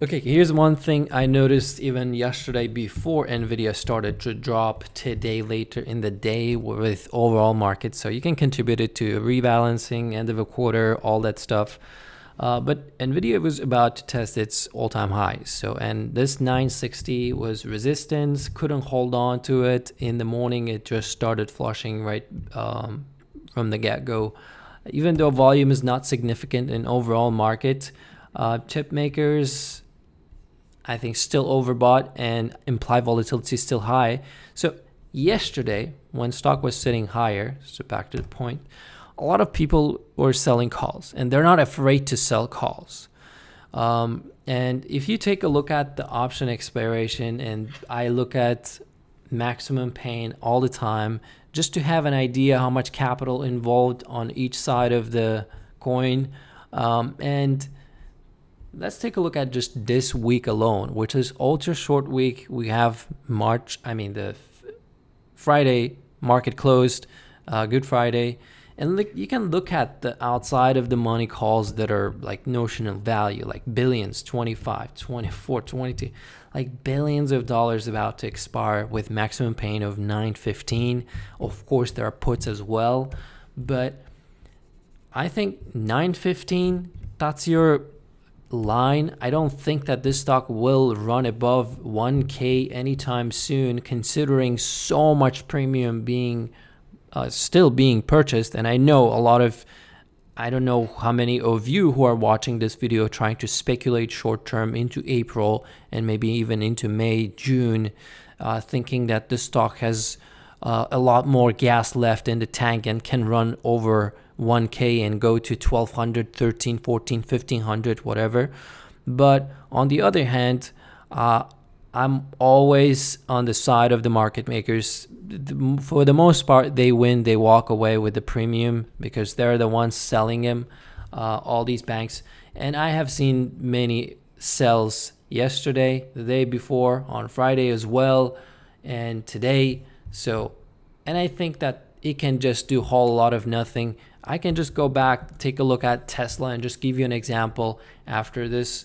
Okay, here's one thing I noticed even yesterday before Nvidia started to drop today later in the day with overall market. So you can contribute it to rebalancing, end of a quarter, all that stuff. But Nvidia was about to test its all-time highs. So, and this 960 was resistance, couldn't hold on to it. In the morning, it just started flushing right from the get-go. Even though volume is not significant in overall market, chip makers, I think, still overbought and implied volatility is still high. So yesterday, when stock was sitting higher, so back to the point, a lot of people were selling calls, and they're not afraid to sell calls. And if you take a look at the option expiration, and I look at maximum pain all the time, just to have an idea how much capital involved on each side of the coin. And let's take a look at just this week alone, which is ultra short week. We have the Friday market closed, Good Friday. And you can look at the outside of the money calls that are like notional value, like billions, 25, 24, 22, like billions of dollars about to expire with maximum pain of 915. Of course, there are puts as well, but I think 915, that's your line. I don't think that this stock will run above 1K anytime soon, considering so much premium being still being purchased. And I know I don't know how many of you who are watching this video trying to speculate short term into April and maybe even into May, June, thinking that this stock has a lot more gas left in the tank and can run over 1K and go to 1200, 13, 14, 1500, whatever. But on the other hand, I'm always on the side of the market makers. For the most part, they win. They walk away with the premium because they're the ones selling them, all these banks. And I have seen many sells yesterday, the day before, on Friday as well, and today. So, and I think that it can just do a whole lot of nothing. I can just go back, take a look at Tesla, and just give you an example. After this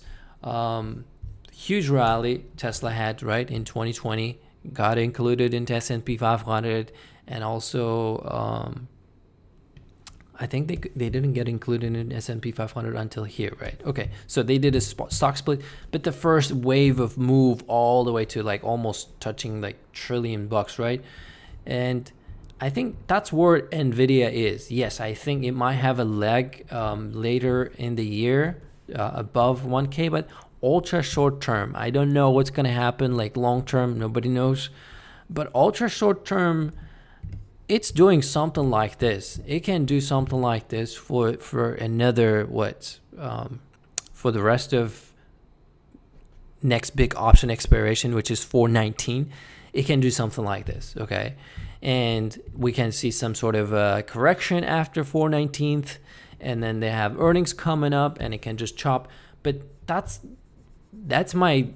huge rally Tesla had, right, in 2020, got included into S&P 500, and also I think they didn't get included in S&P 500 until here, right? Okay, so they did a stock split, but the first wave of move all the way to like almost touching like $1 trillion, right? And I think that's where Nvidia is. Yes, I think it might have a leg later in the year above 1K, but ultra short term, I don't know what's going to happen. Like long term, nobody knows. But ultra short term, it's doing something like this. It can do something like this for another for the rest of next big option expiration, which is 419. It can do something like this, okay? And we can see some sort of correction after 419th, and then they have earnings coming up, and it can just chop. But that's my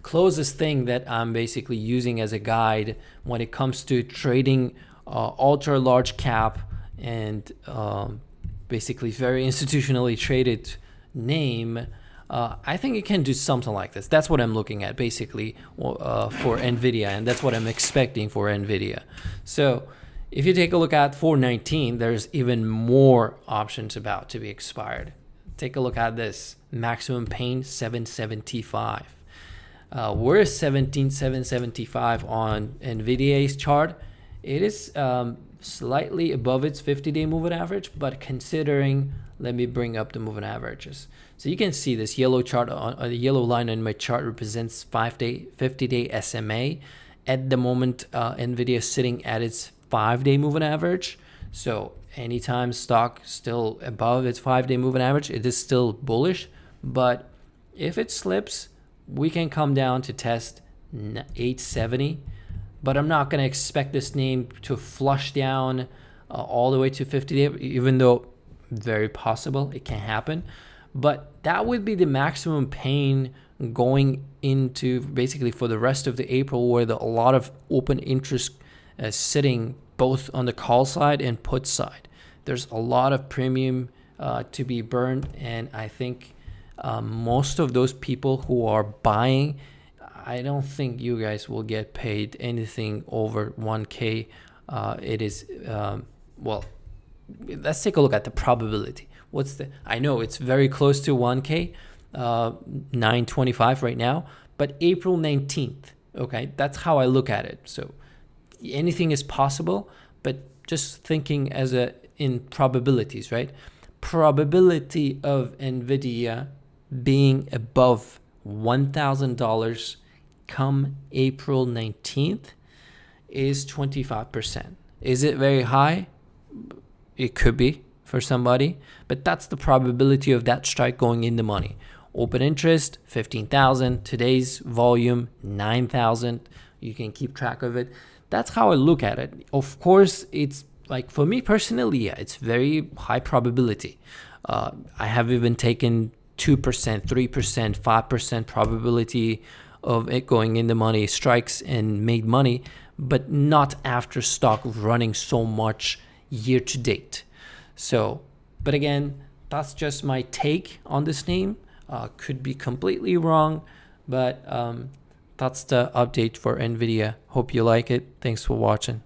closest thing that I'm basically using as a guide when it comes to trading ultra large cap and basically very institutionally traded name. I think it can do something like this. That's what I'm looking at basically for Nvidia, and that's what I'm expecting for Nvidia. So if you take a look at 419, there's even more options about to be expired. Take a look at this maximum pain 775. We're 17,775 on NVDA's chart. It is slightly above its 50-day moving average, but considering, let me bring up the moving averages. So you can see this yellow chart, the yellow line on my chart represents 50-day SMA. At the moment, NVIDIA is sitting at its 5-day moving average. So anytime stock still above its 5-day moving average, it is still bullish. But if it slips, we can come down to test 870. But I'm not going to expect this name to flush down all the way to 50-day, even though very possible it can happen. But that would be the maximum pain going into basically for the rest of the April, where a lot of open interest sitting both on the call side and put side. There's a lot of premium to be burned, and I think Most of those people who are buying, I don't think you guys will get paid anything over 1K. It is, well, let's take a look at the probability. I know it's very close to 1K, 925 right now, but April 19th, okay, that's how I look at it. So anything is possible, but just thinking in probabilities, right? Probability of Nvidia being above $1,000 come April 19th is 25%. Is it very high? It could be for somebody, but that's the probability of that strike going in the money. Open interest, 15,000. Today's volume, 9,000. You can keep track of it. That's how I look at it. Of course, it's like, for me personally, yeah, it's very high probability. I have even taken 2%, 3%, 5% probability of it going in the money, strikes, and made money, but not after stock running so much year to date. So, but again, that's just my take on this name. Could be completely wrong, but that's the update for NVIDIA. Hope you like it. Thanks for watching.